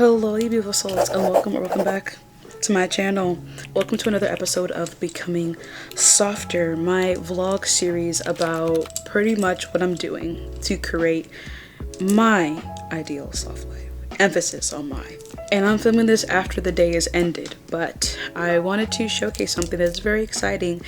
Hello, you beautiful souls, and welcome back to my channel. Welcome to another episode of Becoming Softer, my vlog series about pretty much what I'm doing to create my ideal soft life. Emphasis on my. And I'm filming this after the day is ended, but I wanted to showcase something that's very exciting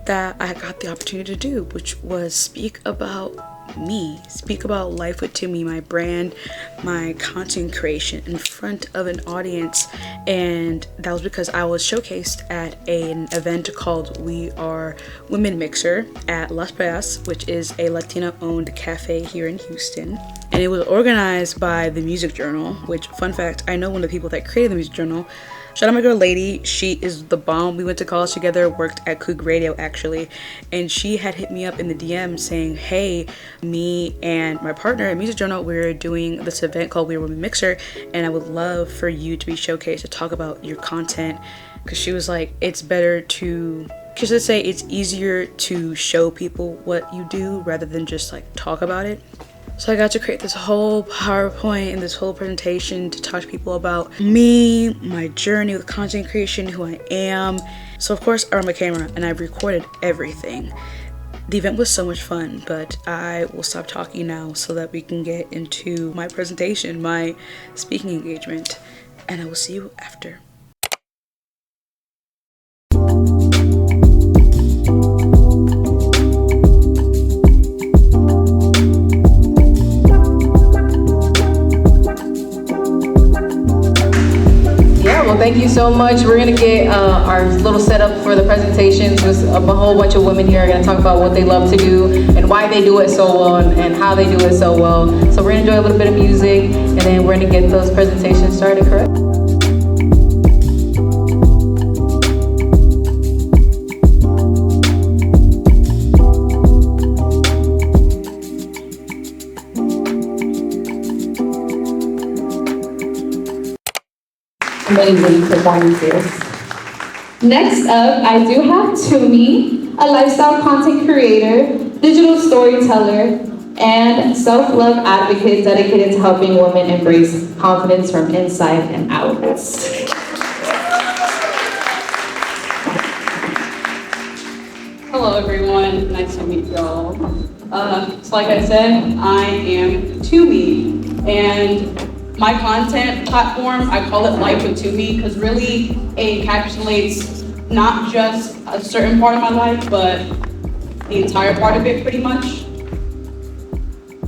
that I got the opportunity to do, which was speak about me, speak about life with Tumi, my brand, my content creation in front of an audience. And that was because I was showcased at an event called We Are Women Mixer at Las Perras, which is a Latina owned cafe here in Houston. And it was organized by the Music Journal, which, fun fact, I know one of the people that created the Music Journal. Shout out my girl Lady, she is the bomb. We went to college together, worked at Coog Radio actually, and she had hit me up in the DM saying, hey, me and my partner at Music Journal, we're doing this event called We Are Women Mixer, and I would love for you to be showcased to talk about your content. Because she was like, it's better to, because let's say it's easier to show people what you do rather than just like talk about it. So I got to create this whole PowerPoint and this whole presentation to talk to people about me, my journey with content creation, who I am. So of course I brought my camera and I recorded everything. The event was so much fun, but I will stop talking now so that we can get into my presentation, my speaking engagement, and I will see you after. Thank you so much. We're going to get our little setup for the presentations. There's a whole bunch of women here are going to talk about what they love to do and why they do it so well and how they do it so well. So we're going to enjoy a little bit of music and then we're going to get those presentations started, correct? Amazing performances. Next up, I do have Tumi, a lifestyle content creator, digital storyteller, and self-love advocate dedicated to helping women embrace confidence from inside and out. Hello everyone, nice to meet y'all. So like I said, I am Tumi, and my content platform, I call it Life with Tumi because really it encapsulates not just a certain part of my life, but the entire part of it pretty much.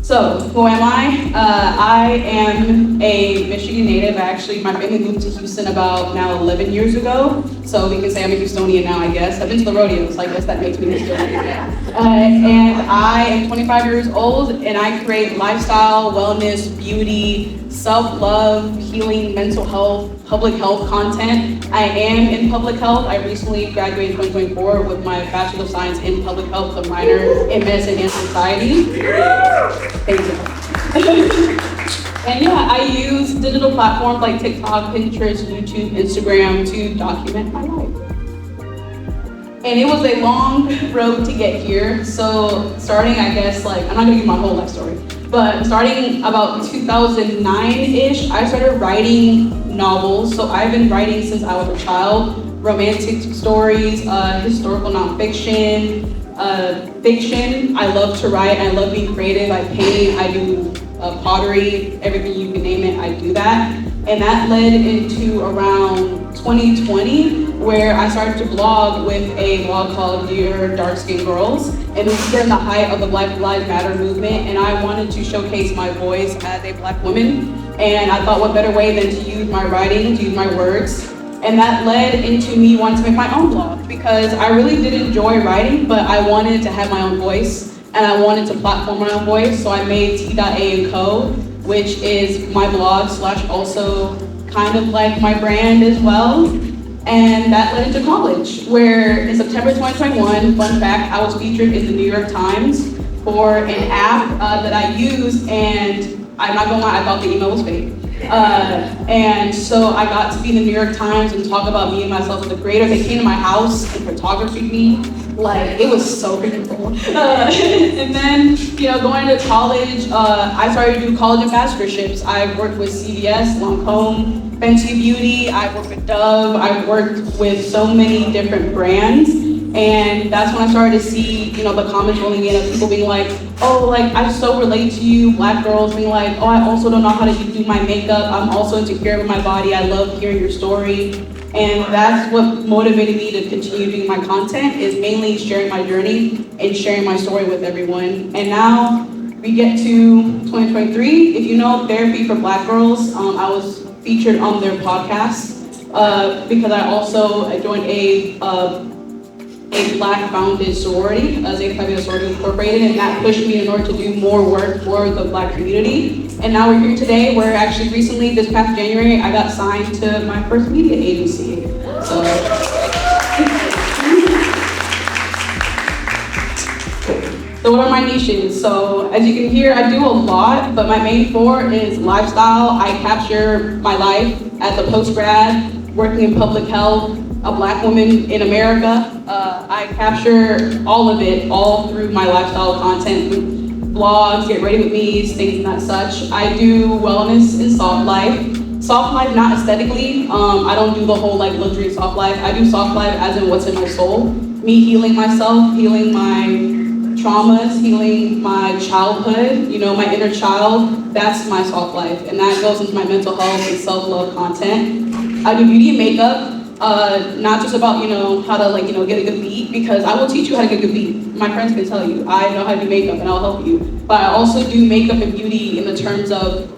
So, who am I? I am a Michigan native. My family moved to Houston about now 11 years ago. So we can say I'm a Houstonian now, I guess. I've been to the rodeo, so I guess that makes me Houstonian. And I am 25 years old, and I create lifestyle, wellness, beauty, self-love, healing, mental health, public health content. I am in public health. I recently graduated in 2024 with my Bachelor of Science in Public Health, a minor in Medicine and Society. Thank you. And yeah, I use digital platforms like TikTok, Pinterest, YouTube, Instagram to document my life. And it was a long road to get here. So starting, I guess, I'm not gonna give my whole life story, but starting about 2009-ish, I started writing novels. So I've been writing since I was a child, romantic stories, historical nonfiction, fiction. I love to write, I love being creative, I paint, I do pottery, everything you can name it, I do that. And that led into around 2020, where I started to blog with a blog called Dear Dark Skinned Girls. And this is during the height of the Black Lives Matter movement, and I wanted to showcase my voice as a Black woman. And I thought what better way than to use my writing, to use my words. And that led into me wanting to make my own blog, because I really did enjoy writing, but I wanted to have my own voice, and I wanted to platform my own voice. So I made T.A&Co, which is my blog / also kind of like my brand as well. And that led into college, where in September 2021, fun fact, I was featured in the New York Times for an app that I used, and I'm not gonna lie, I thought the email was fake. And so I got to be in the New York Times and talk about me and myself as a creator. They came to my house and photographed me, Like, it was so freaking cool. And then, going to college, I started to do college ambassadorships. I worked with CVS, Lancome, Fenty Beauty, I've worked with Dove, I've worked with so many different brands. And that's when I started to see, the comments rolling in of people being like, oh, like, I so relate to you, Black girls being like, oh, I also don't know how to do my makeup. I'm also insecure with my body. I love hearing your story. And that's what motivated me to continue doing my content, is mainly sharing my journey and sharing my story with everyone. And now we get to 2023. If you know Therapy for Black Girls, I was featured on their podcast because I also joined a Black founded sorority, Zeta Phi Beta Sorority Incorporated, and that pushed me in order to do more work for the Black community. And now we're here today, where actually recently, this past January, I got signed to my first media agency. So what are my niches? So as you can hear, I do a lot, but my main four is lifestyle. I capture my life as a post-grad, working in public health, a Black woman in America. I capture all of it, all through my lifestyle content, vlogs, get ready with me, things and such. I do wellness and soft life. Soft life, not aesthetically. I don't do the whole like luxury soft life. I do soft life as in what's in my soul. Me healing myself, healing my traumas, healing my childhood, my inner child. That's my soft life. And that goes into my mental health and self-love content. I do beauty and makeup. Not just about, how to get a good beat, because I will teach you how to get a good beat. My friends can tell you, I know how to do makeup and I'll help you. But I also do makeup and beauty in the terms of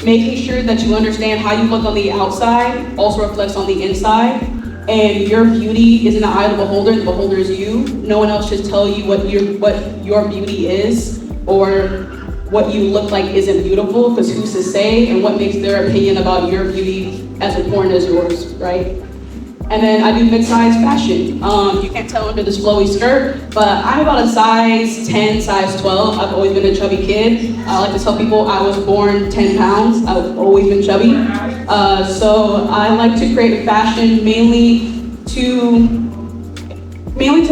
making sure that you understand how you look on the outside also reflects on the inside. And your beauty is in the eye of the beholder is you. No one else should tell you what your beauty is, or what you look like isn't beautiful, because who's to say, and what makes their opinion about your beauty as important as yours, right? And then I do mid-size fashion. You can't tell under this flowy skirt, but I'm about a size 10, size 12. I've always been a chubby kid. I like to tell people I was born 10 pounds. I've always been chubby. So I like to create fashion mainly to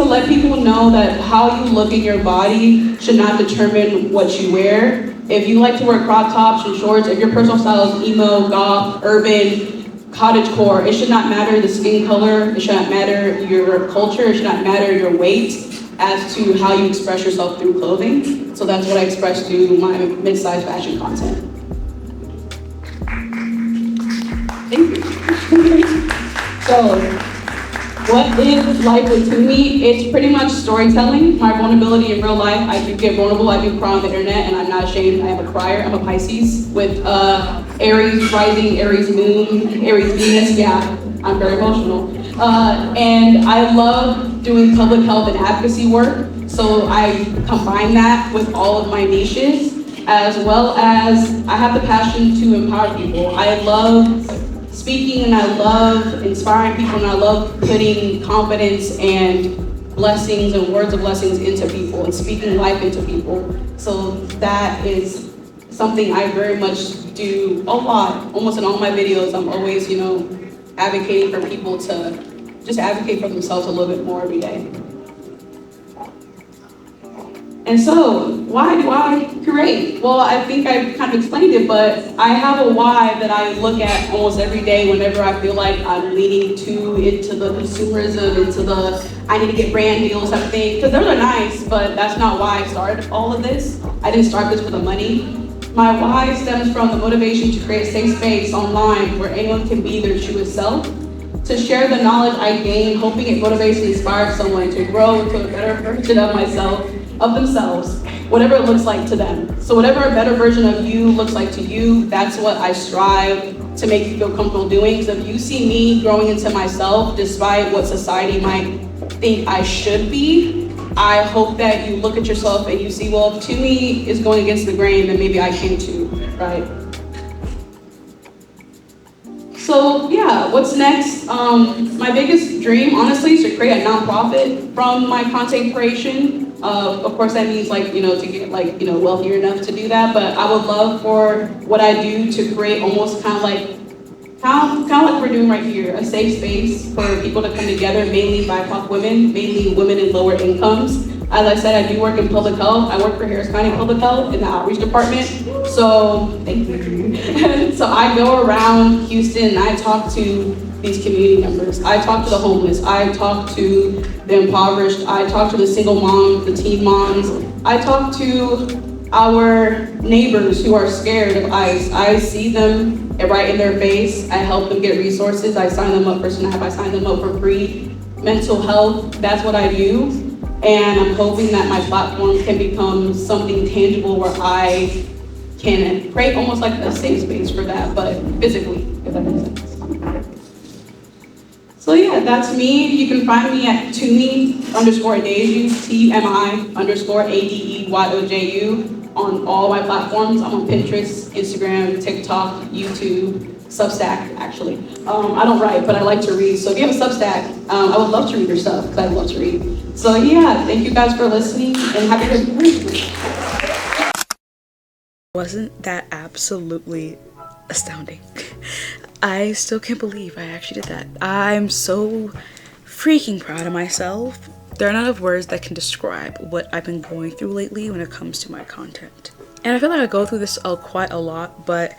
let people know that how you look in your body should not determine what you wear. If you like to wear crop tops and shorts, if your personal style is emo, goth, urban, cottagecore, it should not matter the skin color, it should not matter your culture, it should not matter your weight as to how you express yourself through clothing. So that's what I express through my mid-size fashion content. Thank you. So, what is life with Tumi? It's pretty much storytelling, my vulnerability in real life. I do get vulnerable, I do cry on the internet, and I'm not ashamed. I am a crier. I'm a Pisces with Aries rising, Aries moon, Aries Venus. Yeah, I'm very emotional. And I love doing public health and advocacy work. So I combine that with all of my niches, as well as I have the passion to empower people. I love speaking, and I love inspiring people, and I love putting confidence and blessings and words of blessings into people and speaking life into people. So that is something I very much do a lot. Almost in all my videos, I'm always, advocating for people to just advocate for themselves a little bit more every day. And so, why do I create? Well, I think I kind of explained it, but I have a why that I look at almost every day whenever I feel like I'm leaning too into the consumerism, into the I need to get brand deals type of thing. Because those are nice, but that's not why I started all of this. I didn't start this for the money. My why stems from the motivation to create a safe space online where anyone can be their truest self, to share the knowledge I gain, hoping it motivates and inspires someone to grow into a better version of myself, of themselves, whatever it looks like to them. So whatever a better version of you looks like to you, that's what I strive to make you feel comfortable doing. So if you see me growing into myself, despite what society might think I should be, I hope that you look at yourself and you see, well, if Tumi is going against the grain, then maybe I can too, right? So yeah, what's next? My biggest dream, honestly, is to create a nonprofit from my content creation. Of course, that means to get wealthier enough to do that. But I would love for what I do to create almost kind kind of like we're doing right here, a safe space for people to come together, mainly BIPOC women, mainly women in lower incomes. As I said, I do work in public health. I work for Harris County Public Health in the outreach department. So, thank you. So I go around Houston and I talk to these community members. I talk to the homeless. I talk to the impoverished. I talk to the single moms, the teen moms. I talk to our neighbors who are scared of ICE. I see them right in their face. I help them get resources. I sign them up for SNAP. I sign them up for free mental health. That's what I do. And I'm hoping that my platform can become something tangible where I can create almost like a safe space for that, but physically, if that makes sense. So yeah, that's me. You can find me at Tumi_Adeju, TUMI_ADEYOJU on all my platforms. I'm on Pinterest, Instagram, TikTok, YouTube, Substack, actually. I don't write, but I like to read. So if you have a Substack, I would love to read your stuff, because I love to read. So yeah, thank you guys for listening, and happy Christmas. Wasn't that absolutely astounding? I still can't believe I actually did that. I'm so freaking proud of myself. There are not enough words that can describe what I've been going through lately when it comes to my content. And I feel like I go through this quite a lot, but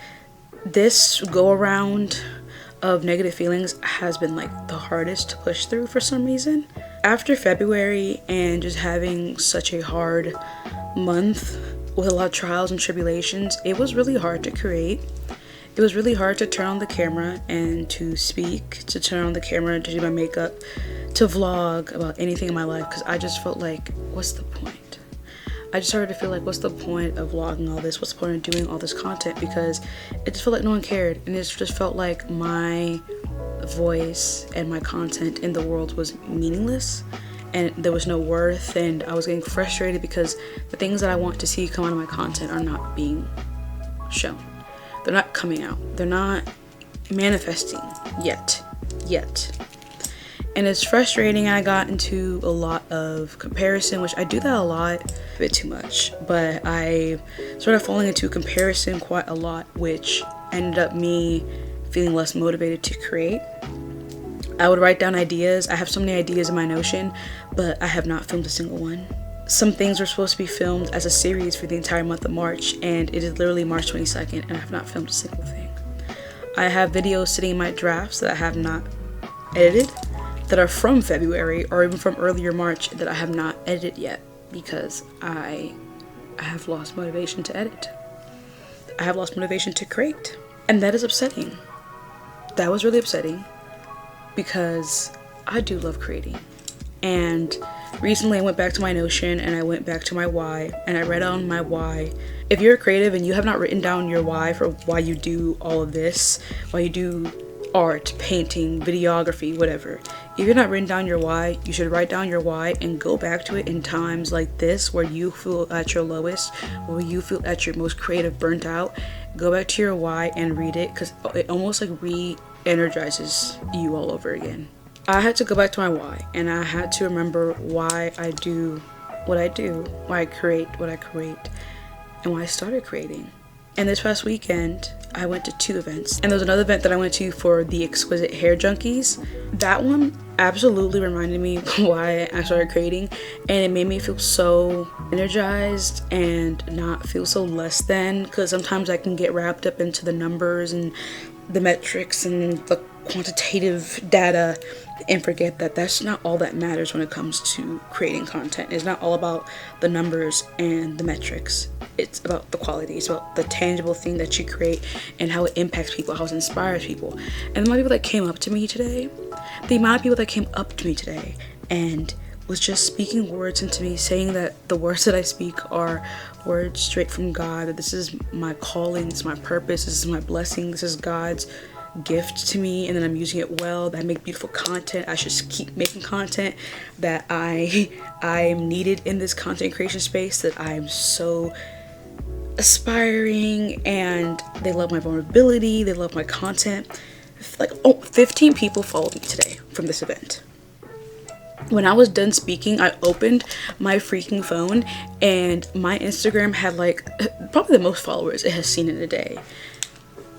this go around of negative feelings has been like the hardest to push through for some reason. After February and just having such a hard month with a lot of trials and tribulations, it was really hard to create. It was really hard to turn on the camera and to speak, to turn on the camera and to do my makeup, to vlog about anything in my life, because I just felt like, what's the point? I just started to feel like, what's the point of vlogging all this? What's the point of doing all this content? Because it just felt like no one cared, and it just felt like my voice and my content in the world was meaningless, and there was no worth, and I was getting frustrated because the things that I want to see come out of my content are not being shown. They're not coming out. They're not manifesting yet. And it's frustrating. I got into a lot of comparison, which I do that a lot, a bit too much, but I started falling into comparison quite a lot, which ended up me feeling less motivated to create. I would write down ideas. I have so many ideas in my Notion, but I have not filmed a single one. Some things were supposed to be filmed as a series for the entire month of March, and it is literally March 22nd, and I have not filmed a single thing. I have videos sitting in my drafts that I have not edited, that are from February or even from earlier March that I have not edited yet, because I have lost motivation to edit. I have lost motivation to create, and that is upsetting. That was really upsetting, because I do love creating. And recently I went back to my Notion and I went back to my why, and I read on my why. If you're a creative and you have not written down your why for why you do all of this, why you do art, painting, videography, whatever, if you're not written down your why, you should write down your why and go back to it in times like this where you feel at your lowest, where you feel at your most creative, burnt out. Go back to your why and read it, because it almost like re-energizes you all over again. I had to go back to my why, and I had to remember why I do what I do, why I create what I create, and why I started creating. And this past weekend, I went to 2 events. And there was another event that I went to for the Exquisite Hair Junkies. That one absolutely reminded me why I started creating, and it made me feel so energized and not feel so less than, because sometimes I can get wrapped up into the numbers and the metrics and the quantitative data and forget that that's not all that matters when it comes to creating content. It's not all about the numbers and the metrics. It's about the quality. It's about the tangible thing that you create and how it impacts people, how it inspires people. And the amount of people that came up to me today, and was just speaking words into me, saying that the words that I speak are words straight from God, that this is my calling, this is my purpose, this is my blessing, this is God's gift to me, and then I'm using it well, that I make beautiful content, I should keep making content, that I'm needed in this content creation space, that I'm so aspiring, and they love my vulnerability, they love my content. Like 15 people followed me today from this event. When I was done speaking, I opened my freaking phone and my Instagram had like probably the most followers it has seen in a day.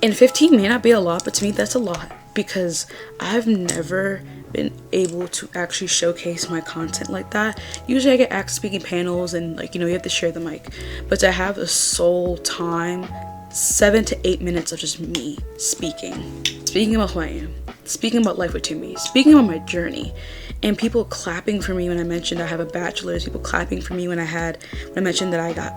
And 15 may not be a lot, but to me that's a lot, because I've never been able to actually showcase my content like that. Usually I get asked speaking panels and like, you know, you have to share the mic, but to have a sole time 7 to 8 minutes of just me speaking about who I am, speaking about life with Tumi, speaking about my journey, and people clapping for me when I mentioned I have a bachelor's, people clapping for me when I mentioned that I got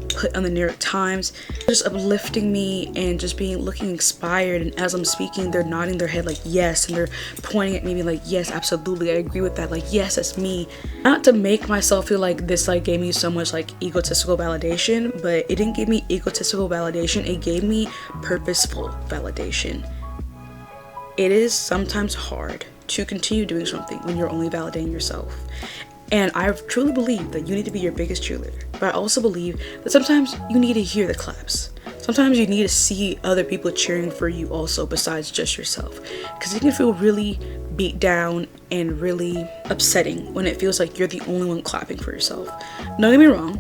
put on the New York Times, just uplifting me and just looking inspired. And as I'm speaking, they're nodding their head like yes, and they're pointing at me like yes, absolutely, I agree with that, like yes, that's me. Not to make myself feel like this like gave me so much like egotistical validation, but it didn't give me egotistical validation, it gave me purposeful validation. It is sometimes hard to continue doing something when you're only validating yourself. And I truly believe that you need to be your biggest cheerleader. But I also believe that sometimes you need to hear the claps. Sometimes you need to see other people cheering for you also, besides just yourself. Because it can feel really beat down and really upsetting when it feels like you're the only one clapping for yourself. Don't get me wrong.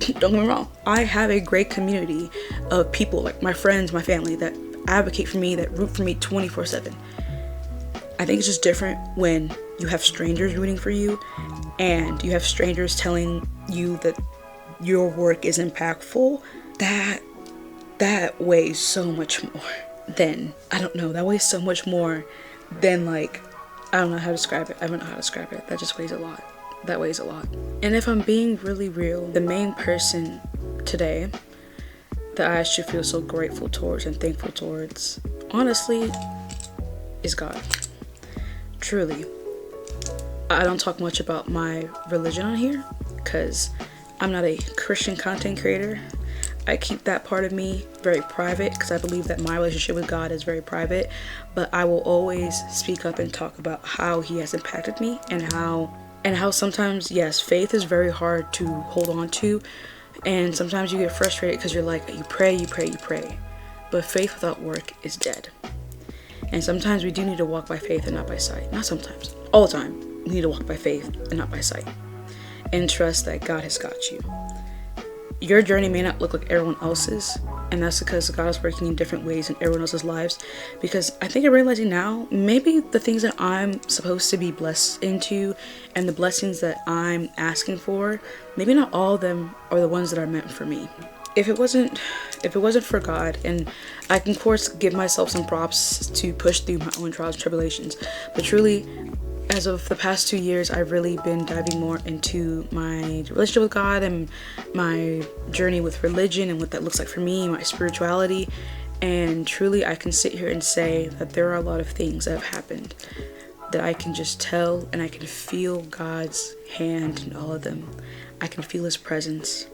Don't get me wrong. I have a great community of people, like my friends, my family, that advocate for me, that root for me 24/7. I think it's just different when you have strangers rooting for you, and you have strangers telling you that your work is impactful. That weighs so much more than, I don't know, that weighs so much more than like, I don't know how to describe it. I don't know how to describe it. That just weighs a lot. That weighs a lot. And if I'm being really real, the main person today that I should feel so grateful towards and thankful towards, honestly, is God. Truly. I don't talk much about my religion on here because I'm not a Christian content creator. I keep that part of me very private because I believe that my relationship with God is very private, but I will always speak up and talk about how he has impacted me, and how sometimes, yes, faith is very hard to hold on to, and sometimes you get frustrated because you're like, you pray, but faith without work is dead. And sometimes we do need to walk by faith and not by sight. Not sometimes, all the time. We need to walk by faith and not by sight, and trust that God has got you. Your journey may not look like everyone else's, and that's because God is working in different ways in everyone else's lives. Because I think I'm realizing now, maybe the things that I'm supposed to be blessed into and the blessings that I'm asking for, maybe not all of them are the ones that are meant for me. If it wasn't for God, and I can of course give myself some props to push through my own trials and tribulations, but truly, as of the past 2 years, I've really been diving more into my relationship with God and my journey with religion and what that looks like for me, my spirituality. And truly, I can sit here and say that there are a lot of things that have happened that I can just tell, and I can feel God's hand in all of them. I can feel his presence.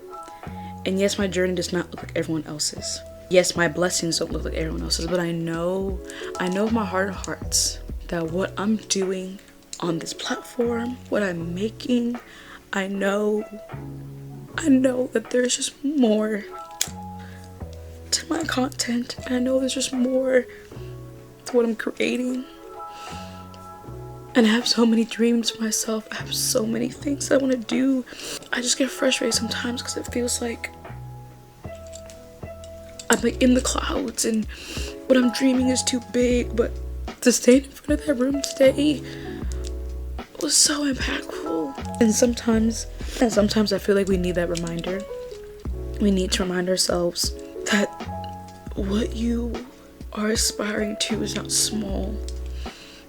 And yes, my journey does not look like everyone else's. Yes, my blessings don't look like everyone else's, but I know in my heart of hearts that what I'm doing on this platform, what I'm making, I know that there's just more to my content, and I know there's just more to what I'm creating. And I have so many dreams for myself. I have so many things that I want to do. I just get frustrated sometimes because it feels like I'm like in the clouds and what I'm dreaming is too big, but to stand in front of that room today was so impactful. And sometimes I feel like we need that reminder. We need to remind ourselves that what you are aspiring to is not small,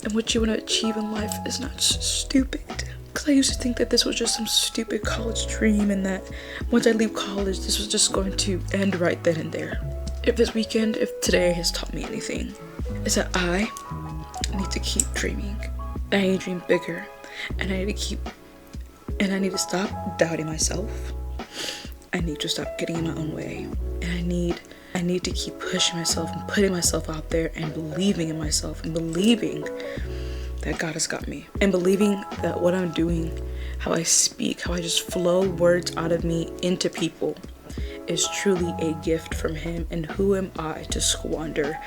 and what you want to achieve in life is not stupid. Because I used to think that this was just some stupid college dream, and that once I leave college, this was just going to end right then and there. If today has taught me anything, is that I need to keep dreaming. I need to dream bigger, and I need to stop doubting myself. I need to stop getting in my own way, and I need to keep pushing myself and putting myself out there and believing in myself and believing that God has got me, and believing that what I'm doing, how I speak, how I just flow words out of me into people is truly a gift from him. And who am I to squander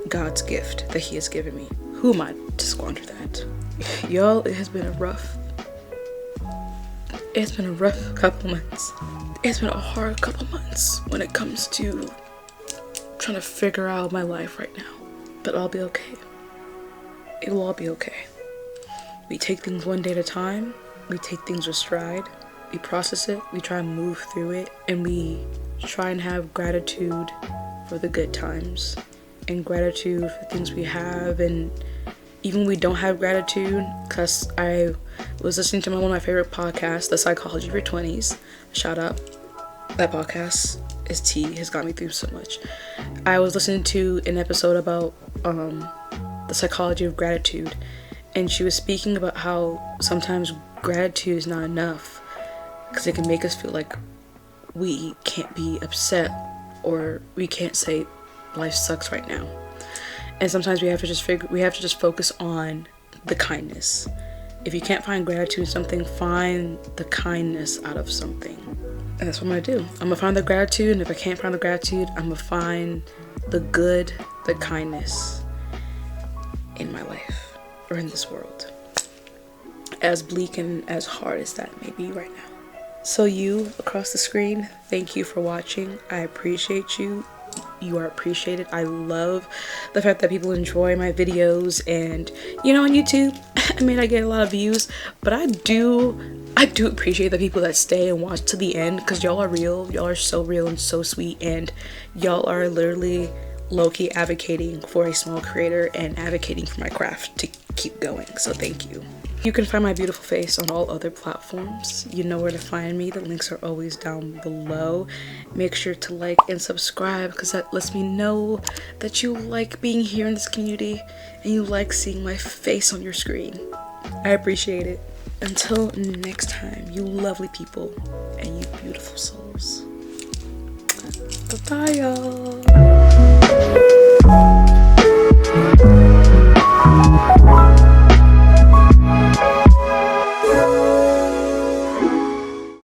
God's gift that he has given me? Who am I to squander that? Y'all, it has been a rough couple months. It's been a hard couple months when it comes to trying to figure out my life right now. But I'll be okay. It will all be okay. We take things one day at a time. We take things with stride. We process it. We try and move through it. And we try and have gratitude for the good times. And gratitude for things we have. And even when we don't have gratitude, because I was listening to one of my favorite podcasts, The Psychology of Your 20s. Shout out. That podcast is tea, has got me through so much. I was listening to an episode about the psychology of gratitude, and she was speaking about how sometimes gratitude is not enough because it can make us feel like we can't be upset or we can't say life sucks right now. And sometimes we have to just focus on the kindness. If you can't find gratitude in something, find the kindness out of something. And that's what I'm gonna do. I'm gonna find the gratitude, and if I can't find the gratitude, I'm gonna find the good, the kindness in my life or in this world. As bleak and as hard as that may be right now. So you across the screen, thank you for watching. I appreciate you. You are appreciated. I love the fact that people enjoy my videos, and on YouTube, I mean, I get a lot of views, but I do appreciate the people that stay and watch to the end, because y'all are real. Y'all are so real and so sweet, and y'all are literally low-key advocating for a small creator and advocating for my craft to keep going. So thank you. You can find my beautiful face on all other platforms. You know where to find me. The links are always down below. Make sure to like and subscribe, because that lets me know that you like being here in this community and you like seeing my face on your screen. I appreciate it. Until next time, you lovely people and you beautiful souls. Bye-bye, y'all.